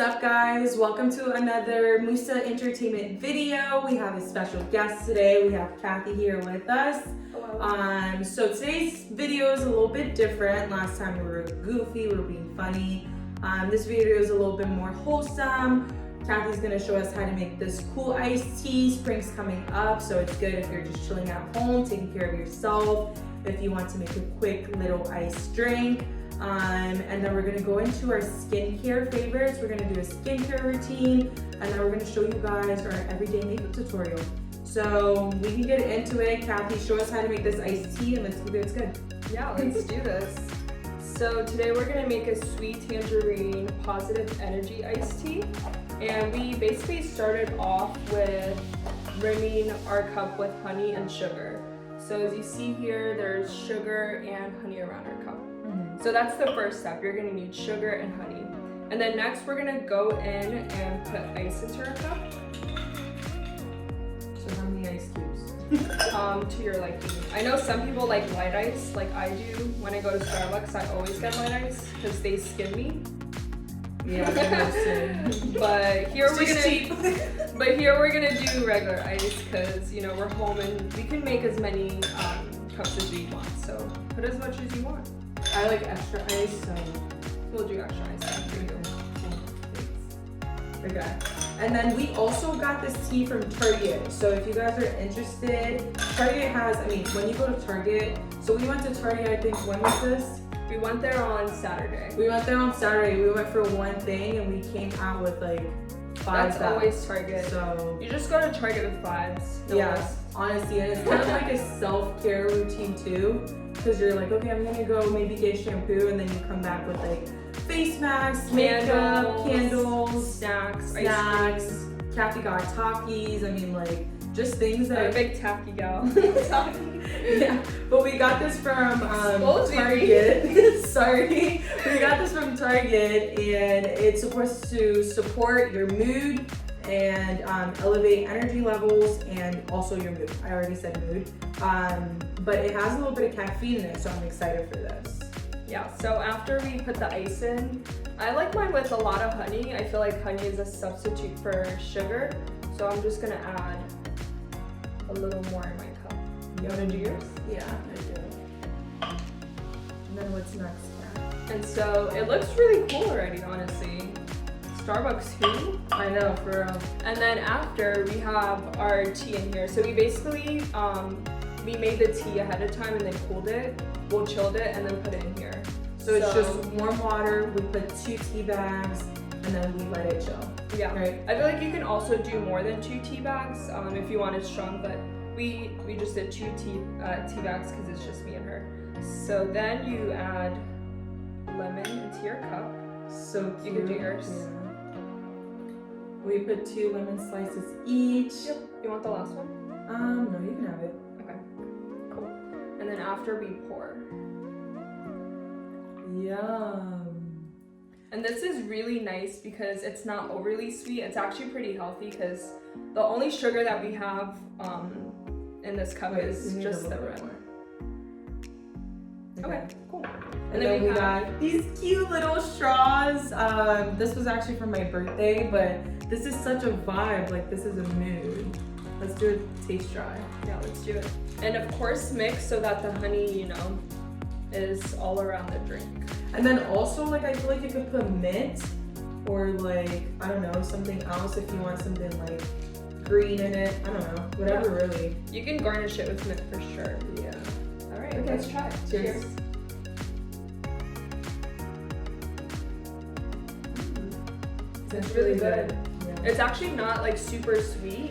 up, guys? Welcome to another Musa Entertainment video. We have a special guest today. We have Kathy here with us. Hello. So today's video is a little bit different. Last time we were goofy, we were being funny. This video is a little bit more wholesome. Kathy's gonna show us how to make this cool iced tea. Spring's coming up, so it's good if you're just chilling at home, taking care of yourself. If you want to make a quick little iced drink. And then we're gonna go into our skincare favorites. We're gonna do a skincare routine, and then we're gonna show you guys our everyday makeup tutorial. So we can get into it. Kathy, show us how to make this iced tea, and let's hope it's good. Yeah, let's do this. So today we're gonna make a sweet tangerine positive energy iced tea. And we basically started off with rimming our cup with honey and sugar. So as you see here, there's sugar and honey around our cup. So that's the first step. You're gonna need sugar and honey. And then next we're gonna go in and put ice into our cup. So how many ice cubes? To your liking. I know some people like light ice, like I do. When I go to Starbucks, I always get light ice because they skim me. Yeah, but here it's we're just gonna cheap. But here we're gonna do regular ice because we're home and we can make as many cups as we want. So put as much as you want. I like extra ice, so We'll do extra ice. okay. And then we also got this tea from Target. So if you guys are interested, Target has, when you go to Target, so we went to Target, I think, when was this? We went there on Saturday. We went there on Saturday. We went for one thing and we came out with like 5 That's bags. always Target. So You just go to Target with 5s. No yeah, less. honestly, and it's kind of like a self-care routine too. Because you're like, okay, I'm gonna go maybe get shampoo, and then you come back with like face masks, makeup, candles, snacks, ice snacks. Kathy got Takis. Just things that I'm a big tacky gal. yeah, but we got this from Exposing Target. Sorry, we got this from Target, and it's supposed to support your mood and elevate energy levels and also your mood. I already said mood, but it has a little bit of caffeine in it, so I'm excited for this. Yeah, so after we put the ice in, I like mine with a lot of honey. I feel like honey is a substitute for sugar, so I'm just gonna add a little more in my cup. You wanna do yours? Yeah, I do. And then what's next, Kat? And so it looks really cool already, honestly. Starbucks who? I know, for real. And then after we have our tea in here. So we basically, we made the tea ahead of time and then cooled it. We'll chilled it and then put it in here. So it's just warm water. We put 2 tea bags and then we let it chill. Yeah. Right. I feel like you can also do more than 2 tea bags if you want it strong, but we just did 2 tea bags because it's just me and her. So then you add lemon into your cup. So cute. You can do yours. Yeah. We put 2 lemon slices each. Yep. You want the last one? No, you can have it. Okay. Cool. And then after we pour. Yum. And this is really nice because it's not overly sweet. It's actually pretty healthy because the only sugar that we have in this cup is just the rim. Okay, cool. And then we got these cute little straws. This was actually for my birthday, but this is such a vibe. Like, this is a mood. Let's do a taste try. Yeah, let's do it. And of course mix so that the honey, is all around the drink. And then also, I feel like you could put mint or I don't know, something else if you want something green in it. I don't know, whatever really. You can garnish it with mint for sure. Yeah. All right, Okay. let's try it. Cheers. It's really good. Yeah. It's actually not super sweet,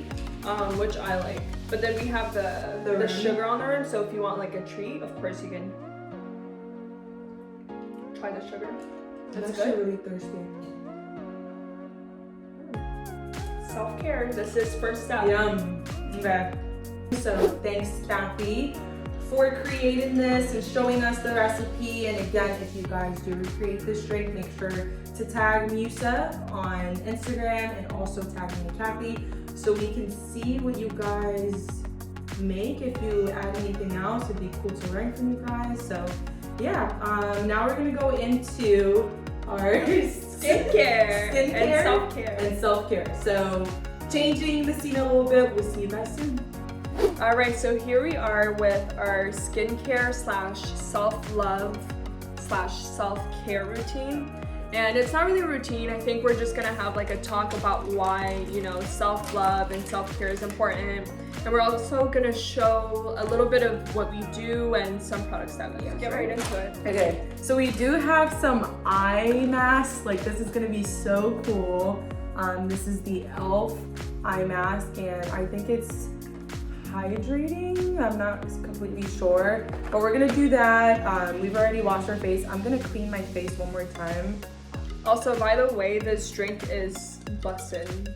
which I like. But then we have the sugar on the rim, so if you want a treat, of course you can try the sugar. I'm That's actually good. really thirsty. Self-care. This is first step. Yum. Okay. So thanks, Kathy, for creating this and showing us the recipe. And again, if you guys do recreate this drink, make sure to tag Musa on Instagram and also tag me and Kathy so we can see what you guys make. If you add anything else, it'd be cool to learn from you guys. So yeah, now we're gonna go into our skincare and self-care. And self-care. So changing the scene a little bit. We'll see you guys soon. All right, so here we are with our skincare / self-love / self-care routine. And it's not really a routine. I think we're just gonna have like a talk about why, you know, self-love and self-care is important. And we're also gonna show a little bit of what we do and some products that we use. Get right into it. Okay, so we do have some eye masks. Like, this is gonna be so cool. This is the e.l.f. eye mask, and I think it's hydrating. I'm not completely sure, but we're gonna do that. We've already washed our face. I'm gonna clean my face one more time. Also, by the way, this drink is bussin'.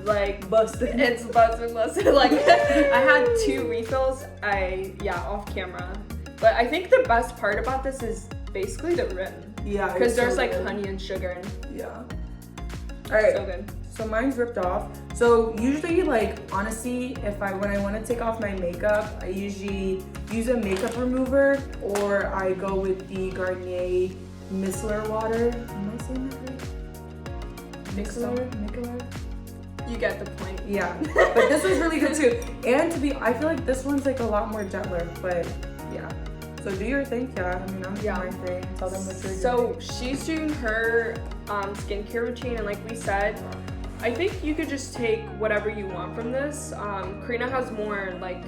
Like, Busted. it's bussin'. Like, I had 2 refills. Off camera. But I think the best part about this is basically the rim. Yeah, Because there's so like good. honey and sugar in. Yeah. All right. So good. So mine's ripped off. So usually, like, honestly, when I want to take off my makeup, I usually use a makeup remover, or I go with the Garnier micellar water. Am I saying that right? Micellar? You get the point. Yeah. But this was really good too. And I feel like this one's like a lot more gentler, but yeah. So do your thing, yeah. I mean, I'm doing my thing. Tell them what you're doing. So she's doing her skincare routine, and like we said, I think you could just take whatever you want from this. Karina has more like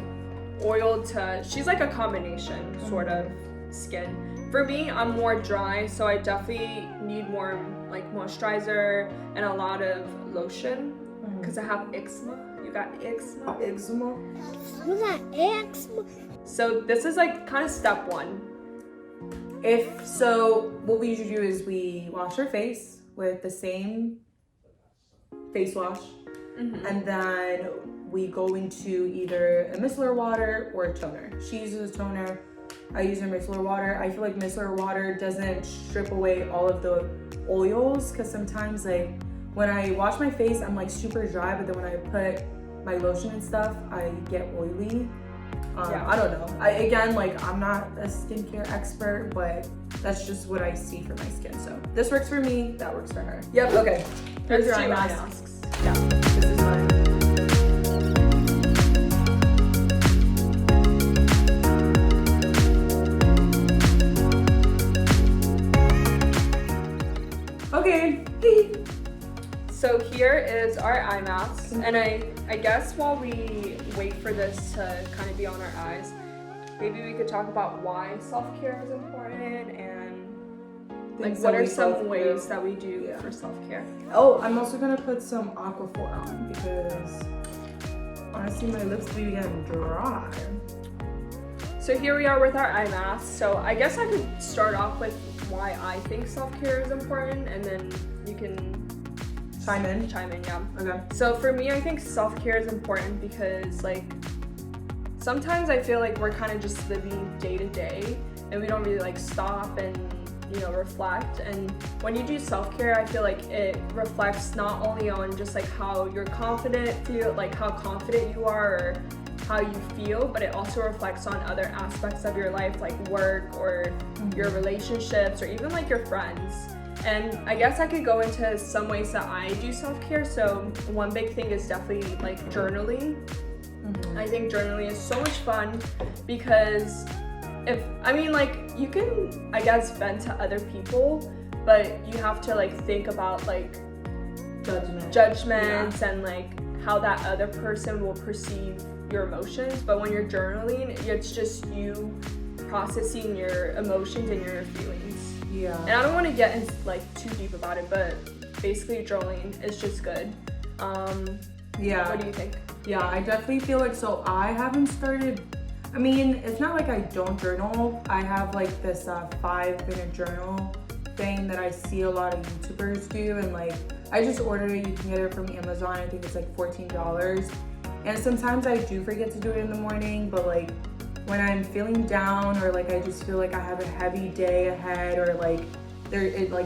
oil to, she's like a combination sort of skin. For me, I'm more dry, so I definitely need more like moisturizer and a lot of lotion because I have eczema. You got eczema? Eczema? So this is like kind of step 1. What we usually do is we wash our face with the same face wash, and then we go into either a micellar water or a toner. She uses a toner. I use a micellar water. I feel like micellar water doesn't strip away all of the oils, because sometimes like when I wash my face, I'm like super dry, but then when I put my lotion and stuff, I get oily. I don't know. I'm not a skincare expert, but that's just what I see for my skin. So this works for me, that works for her. Yep, okay. Here's your eye masks. Yeah, this is mine. Okay. So here is our eye mask, and I guess while we wait for this to kind of be on our eyes, maybe we could talk about why self-care is important and like what are some ways that we do for self-care. Oh, I'm also gonna put some Aquaphor on because honestly my lips be getting dry. So here we are with our eye mask. So I guess I could start off with why I think self-care is important, and then you can Chime in, yeah. Okay. So for me, I think self-care is important because like sometimes I feel like we're kind of just living day to day and we don't really like stop and, you know, reflect. And when you do self-care, I feel like it reflects not only on just like how you're confident how confident you are or how you feel, but it also reflects on other aspects of your life, like work or your relationships or even like your friends. And I guess I could go into some ways that I do self-care. So one big thing is definitely like journaling. I think journaling is so much fun because you can, I guess, vent to other people, but you have to like think about like judgments and like how that other person will perceive your emotions. But when you're journaling, it's just you processing your emotions and your feelings. Yeah. And I don't want to get into like too deep about it, but basically journaling is just good. Yeah. What do you think? Yeah, I definitely feel like, so I haven't started, I mean, it's not like I don't journal. I have like this 5-minute journal thing that I see a lot of YouTubers do, and like I just ordered it. You can get it from Amazon. I think it's like $14. And sometimes I do forget to do it in the morning, but like when I'm feeling down or like I just feel like I have a heavy day ahead or like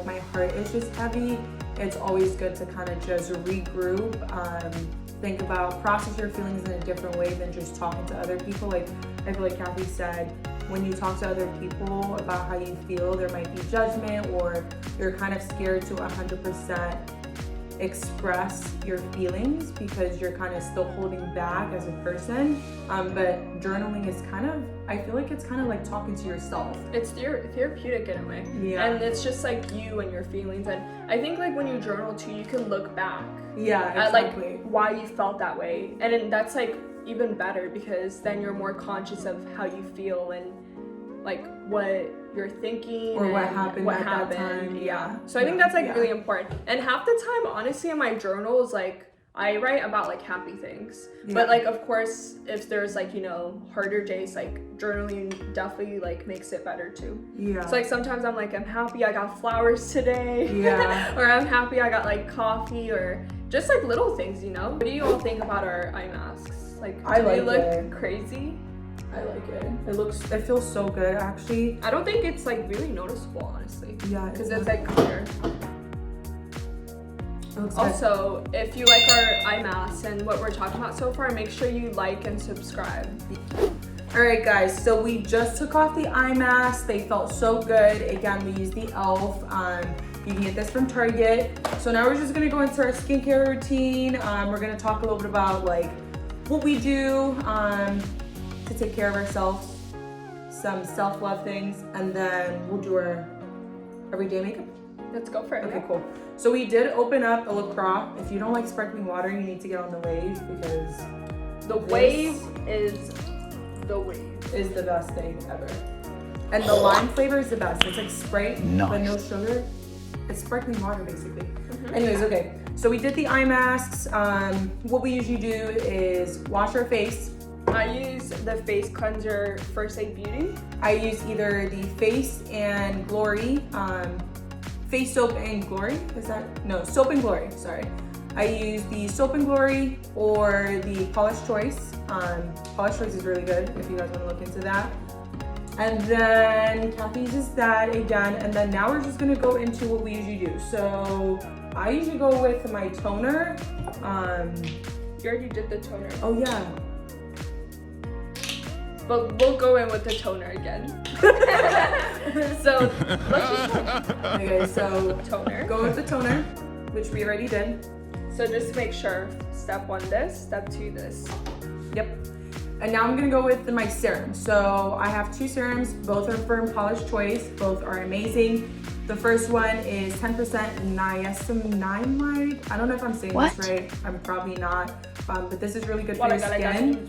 my heart is just heavy, it's always good to kind of just regroup, think about, process your feelings in a different way than just talking to other people. Like I feel like Kathy said, when you talk to other people about how you feel, there might be judgment, or you're kind of scared to 100% express your feelings because you're kind of still holding back as a person. But journaling is kind of, I feel like it's kind of like talking to yourself. It's therapeutic in a way. Yeah. And it's just like you and your feelings. And I think like when you journal too, you can look back Yeah, at exactly. like why you felt that way. And then that's like even better because then you're more conscious of how you feel and like what you're thinking Or what and happened what at happened. that time. Yeah. So I think that's like Yeah. really important. And half the time, honestly, in my journals, like I write about like happy things. Yeah. But like of course, if there's like, you know, harder days, like journaling definitely like makes it better too. Yeah. So like sometimes I'm like, I'm happy I got flowers today. Yeah. Or I'm happy I got like coffee or just like little things, you know? What do you all think about our eye masks? Like, I do they like look it. crazy? I like it. It feels so good actually. I don't think it's like really noticeable, honestly. Yeah. Because it's like clear. It looks Also, if you like our eye masks and what we're talking about so far, make sure you like and subscribe. Alright guys, so we just took off the eye masks. They felt so good. Again, we used the e.l.f. You can get this from Target. So now we're just gonna go into our skincare routine. We're gonna talk a little bit about like what we do to take care of ourselves, some self-love things, and then we'll do our everyday makeup. Let's go for it. Okay, cool. So we did open up a LaCroix. If you don't like sparkling water, you need to get on the wave because The wave is the wave. is the best thing ever. And the lime flavor is the best. It's like Sprite, but no sugar. It's sparkling water basically. Anyways, okay. So we did the eye masks. What we usually do is wash our face. I use the face cleanser First Aid Beauty. I use either the Face and Glory, Face Soap and Glory. Is that? No, Soap and Glory, sorry. I use the Soap and Glory or the Polish Choice. Polish Choice is really good if you guys want to look into that. And then Kathy uses that again. And then now we're just gonna go into what we usually do. So I usually go with my toner. You already did the toner. Oh yeah. But we'll go in with the toner again. So let's just Okay, so toner. go with the toner, which we already did. So just make sure, step 1 this, step 2 this. Yep. And now I'm gonna go with my serum. So I have 2 serums, both are from Polish Choice, both are amazing. The first one is 10% niacinamide. I don't know if I'm saying this right. I'm probably not, but this is really good for your skin.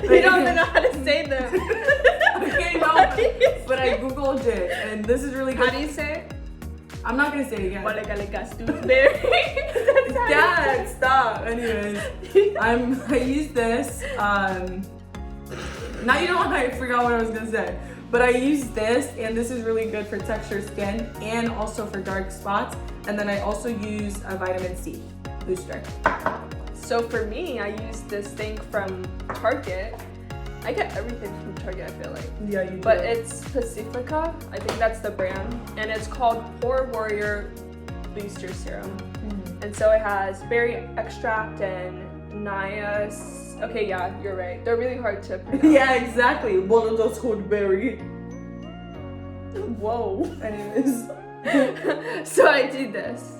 We don't even know how to say them. Okay, no, but I googled it, and this is really good. How do you say it? I'm not gonna say it again. Dad, stop. Anyways, I use this. Now you know why I forgot what I was gonna say. But I use this, and this is really good for textured skin and also for dark spots. And then I also use a vitamin C booster. So for me, I use this thing from Target. I get everything from Target, I feel like. Yeah, you do. But it's Pacifica, I think that's the brand. And it's called Pore Warrior Booster Serum. And so it has berry extract and nias. Okay, yeah, you're right. They're really hard to pronounce. Yeah, exactly. One of those called berry. Whoa. Anyways. So I do this.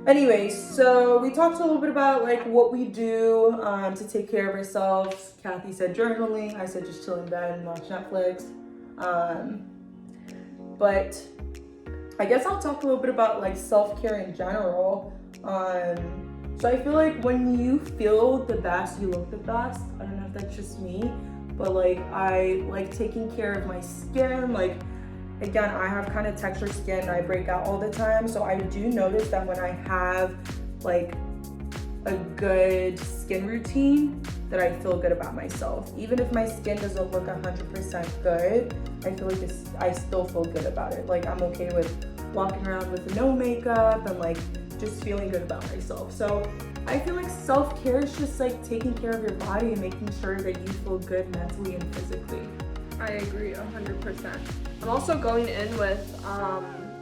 Anyways, so we talked a little bit about like what we do to take care of ourselves. Kathy said journaling. I said just chill in bed and watch Netflix. But I guess I'll talk a little bit about like self-care in general. So I feel like when you feel the best, you look the best. I don't know if that's just me, but like I like taking care of my skin. Like again, I have kind of textured skin. I break out all the time. So I do notice that when I have like a good skin routine, that I feel good about myself. Even if my skin doesn't look 100% good, I feel like I still feel good about it. Like I'm okay with walking around with no makeup and like just feeling good about myself. So I feel like self-care is just like taking care of your body and making sure that you feel good mentally and physically. I agree 100%. I'm also going in with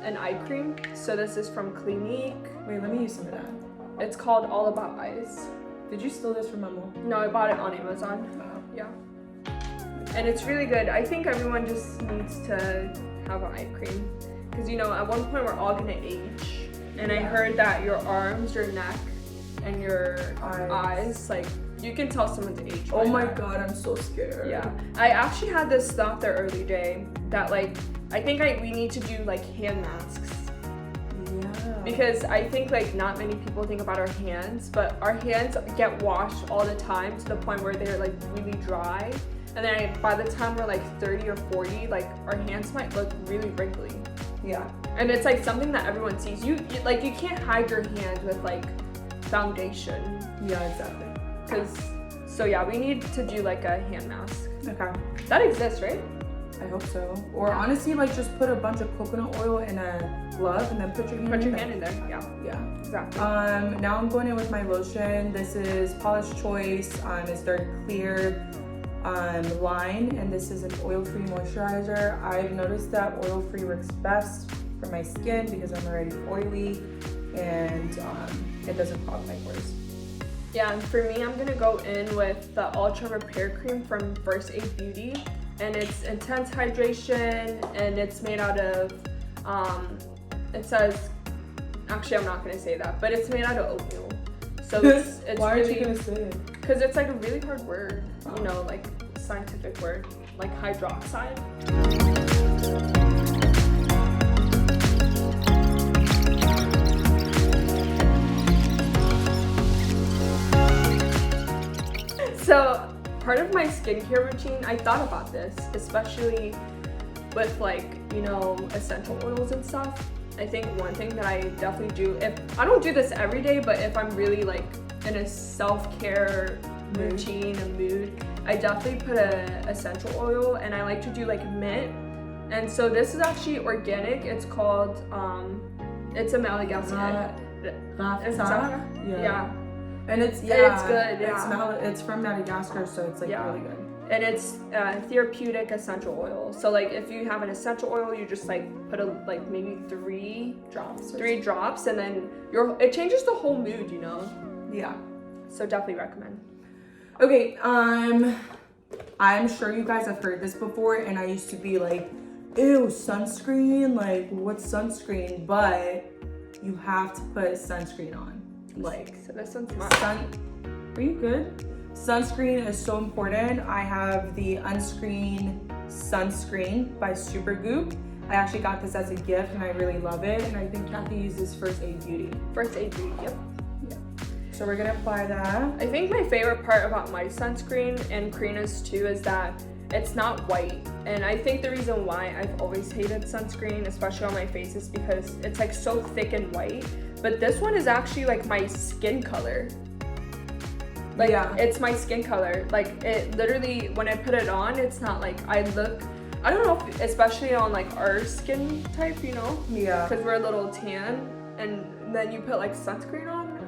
an eye cream. So this is from Clinique. Wait, let me use some of that. It's called All About Eyes. Did you steal this from Mamo? No, I bought it on Amazon. Yeah. And it's really good. I think everyone just needs to have an eye cream. Because, you know, at one point we're all gonna age. And I heard that your arms, your neck, and your eyes, like, you can tell someone's age. Oh my god, I'm so scared. Yeah. I actually had this thought the early day that, like, I think we need to do, like, hand masks. Yeah. Because I think, like, not many people think about our hands, but our hands get washed all the time to the point where they're, like, really dry. And then by the time we're, like, 30 or 40, like, our hands might look really wrinkly. Yeah. And it's, like, something that everyone sees. You can't hide your hand with, like, foundation. Yeah, exactly. So yeah, we need to do, like, a hand mask. Okay. That exists, right? I hope so. Or honestly, like, just put a bunch of coconut oil in a glove and then put your hand in there. Yeah. Yeah. Exactly. Now I'm going in with my lotion. This is Paula's Choice. It's their clear line, and this is an oil-free moisturizer. I've noticed that oil-free works best for my skin because I'm already oily, and it doesn't clog my pores. Yeah, and for me, I'm gonna go in with the Ultra Repair Cream from First Aid Beauty, and it's intense hydration, and it's made out of, it says, actually I'm not gonna say that, but it's made out of oatmeal. So it's Why really, aren't you gonna say it? Because it's like a really hard word, you know, like scientific word, like hydroxide. So part of my skincare routine, I thought about this, especially with, like, you know, essential oils and stuff. I think one thing that I definitely do, I don't do this every day, but if I'm really, like, in a self-care routine and mood, I definitely put a essential oil, and I like to do, like, mint. And so this is actually organic. It's called, it's a Madagascar. Yeah. And it's good, yeah. It's from Madagascar, so it's, like, really good. And it's therapeutic essential oil. So, like, if you have an essential oil, you just, like, put like maybe 3 drops, and then it changes the whole mood, you know. Yeah. So definitely recommend. Okay, I'm sure you guys have heard this before, and I used to be like, ew, sunscreen, like, what's sunscreen? But you have to put sunscreen on. Like, so this one's smart. Are you good? Sunscreen is so important. I have the Unscreen Sunscreen by Supergoop. I actually got this as a gift, and I really love it. And I think Kathy uses First Aid Beauty. First Aid Beauty, yep. Yeah. So we're gonna apply that. I think my favorite part about my sunscreen, and Karina's too, is that it's not white. And I think the reason why I've always hated sunscreen, especially on my face, is because it's, like, so thick and white. But this one is actually, like, my skin color. Like, yeah. It's my skin color. Like, it literally, when I put it on, it's not like I don't know, especially on, like, our skin type, you know? Yeah. Because we're a little tan, and then you put, like, sunscreen on.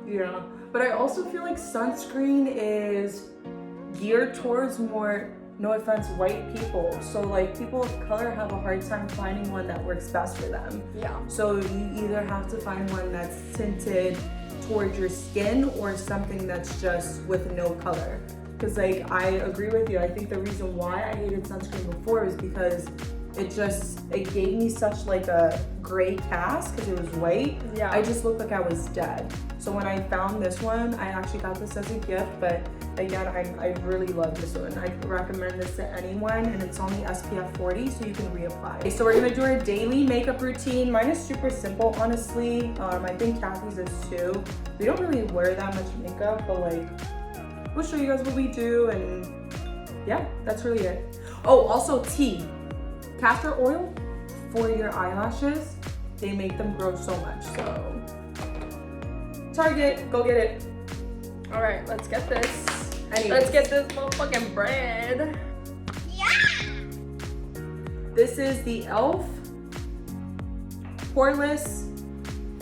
Yeah. But I also feel like sunscreen is geared towards more, no offense, white people. So, like, people of color have a hard time finding one that works best for them. Yeah. So you either have to find one that's tinted towards your skin or something that's just with no color. Because, like, I agree with you. I think the reason why I hated sunscreen before is because it gave me such, like, a gray cast because it was white. Yeah. I just looked like I was dead. So when I found this one, I actually got this as a gift, but again, I really love this one. I recommend this to anyone, and it's only SPF 40, so you can reapply. Okay, so we're gonna do our daily makeup routine. Mine is super simple, honestly. I think Kathy's is too. We don't really wear that much makeup, but, like, we'll show you guys what we do, and yeah, that's really it. Oh, also tea. Castor oil for your eyelashes. They make them grow so much, so Target, go get it. All right, let's get this. Anyways. Let's get this motherfucking bread. Yeah! This is the e.l.f. Poreless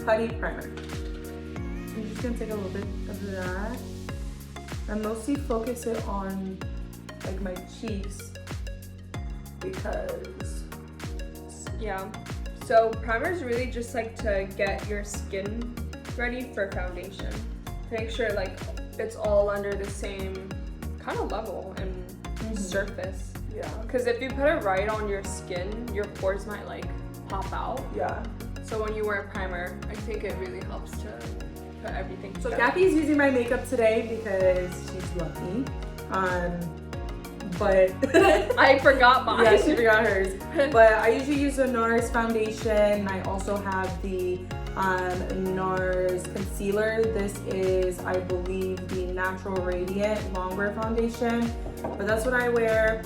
Putty Primer. I'm just gonna take a little bit of that and mostly focus it on, like, my cheeks because Yeah. So primer is really just like to get your skin ready for foundation. To make sure like it's all under the same kind of level and surface. yeah. Because if you put it right on your skin, your pores might like pop out. Yeah. So when you wear primer, I think it really helps to put everything So together. Kathy's using my makeup today because she's lucky. But I forgot mine. yeah, she forgot hers. But I usually use the NARS foundation. I also have the NARS concealer. This is, I believe, the Natural Radiant Longwear foundation. But that's what I wear.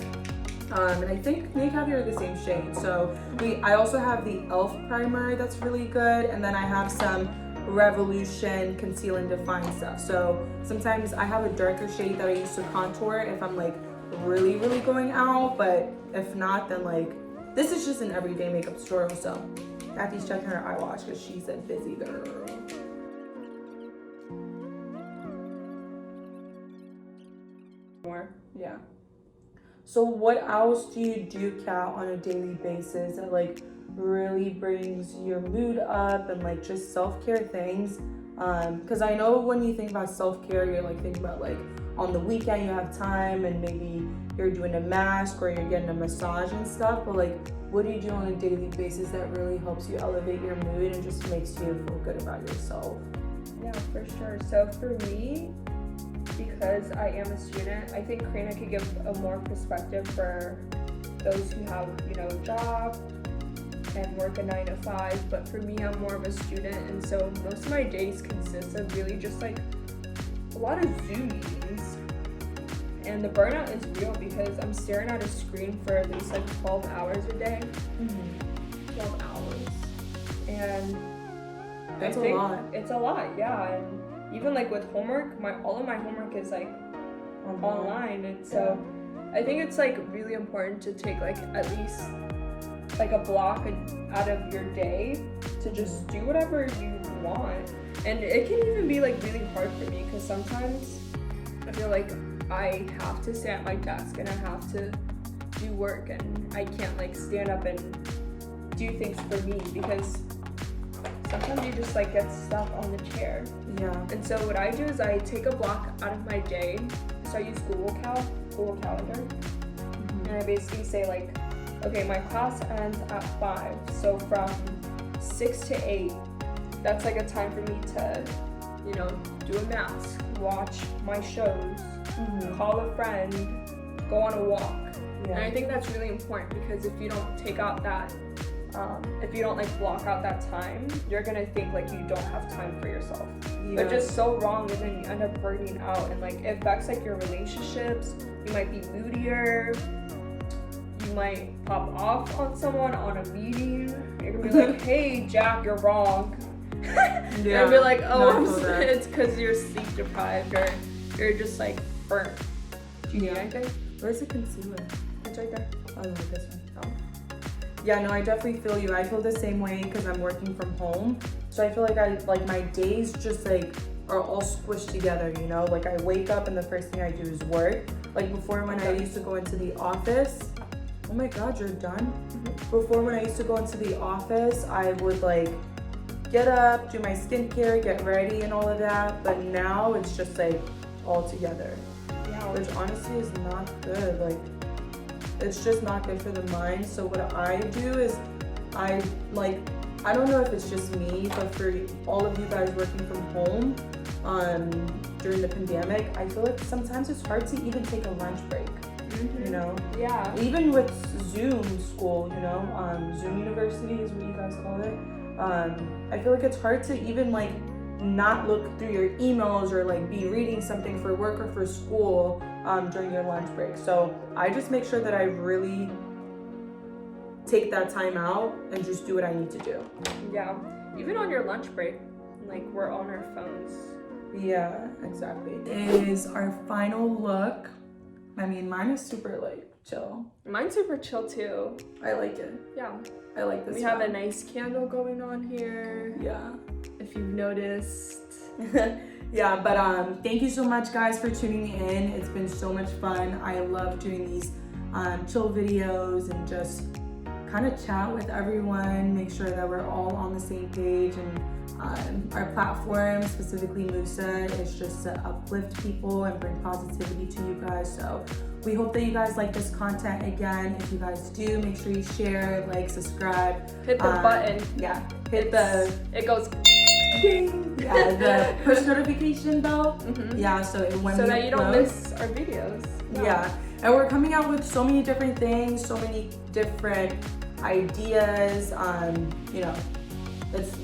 And I think me and Kathy are the same shade. So I also have the e.l.f. primer that's really good. And then I have some Revolution Conceal and Define stuff. So sometimes I have a darker shade that I use to contour if I'm like really going out, but if not, then like this is just an everyday makeup tutorial. So Kathy's checking her eye wash because she's a busy girl. More. Yeah. So what else do you do, Kat, on a daily basis that like really brings your mood up and like just self-care things? Because I know when you think about self-care, you're like thinking about like on the weekend you have time and maybe you're doing a mask or you're getting a massage and stuff, but like what do you do on a daily basis that really helps you elevate your mood and just makes you feel good about yourself? Yeah, for sure. So for me, because I am a student, I think Karina could give a more perspective for those who have, you know, a job and work a 9 to 5. But for me, I'm more of a student, and so most of my days consist of really just like a lot of Zoom meetings. And the burnout is real because I'm staring at a screen for at least like 12 hours a day. 12 hours. And That's I a think lot. it's a lot, yeah. And even like with homework, all of my homework is like online, and so I think it's like really important to take like at least like a block out of your day to just do whatever you want. And it can even be like really hard for me because sometimes I feel like I have to stay at my desk and I have to do work, and I can't like stand up and do things for me because sometimes you just like get stuck on the chair. Yeah. And so what I do is I take a block out of my day. So I use Google Calendar. And I basically say like, okay, my class ends at 5. So from 6 to 8, that's like a time for me to, you know, do a mask, watch my shows, call a friend, go on a walk. Yeah. And I think that's really important because if you don't take out that if you don't like block out that time, you're gonna think like you don't have time for yourself. Yeah. But just so wrong, and then you end up burning out, and like it affects like your relationships. You might be moodier. You might pop off on someone on a meeting. You're gonna be like, "Hey, Jack, you're wrong." And be like, "Oh, it's because you're sleep deprived, or you're just like burnt." Do you need anything? Where's the concealer? It's right there. Oh, no, this one. Oh. Yeah, no, I definitely feel you. I feel the same way because I'm working from home. So I feel like my days just like are all squished together, you know? Like I wake up and the first thing I do is work. Like before when I used to go into the office, oh my God, you're done? Before when I used to go into the office, I would like get up, do my skincare, get ready and all of that. But now it's just like all together. Yeah. Which honestly is not good. Like it's just not good for the mind. So what I do is I don't know if it's just me, but for all of you guys working from home during the pandemic, I feel like sometimes it's hard to even take a lunch break. You know? Yeah. Even with Zoom school, you know, Zoom University is what you guys call it. I feel like it's hard to even like not look through your emails or like be reading something for work or for school during your lunch break. So I just make sure that I really take that time out and just do what I need to do. Yeah. Even on your lunch break, like we're on our phones. Yeah, exactly. Is our final look. I mean, mine is super like chill. Mine's super chill too. I like it. Yeah. I like this. We have a nice candle going on here. Yeah. If you've noticed. Yeah, but thank you so much guys for tuning in. It's been so much fun. I love doing these chill videos and just kind of chat with everyone, make sure that we're all on the same page. And our platform, specifically Musa, is just to uplift people and bring positivity to you guys. So we hope that you guys like this content. Again, if you guys do, make sure you share, like, subscribe. Hit the button. Yeah, It goes ding. Yeah, the push notification bell. Yeah, so that you don't miss our videos. No. Yeah, and we're coming out with so many different things, so many different ideas. You know, this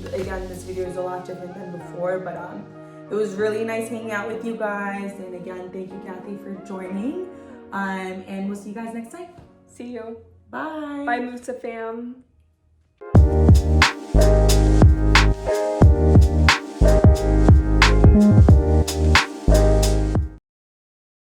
video is a lot different than before, but it was really nice hanging out with you guys. And again, thank you, Kathy, for joining. And we'll see you guys next time. See you. Bye. Bye, Musa fam.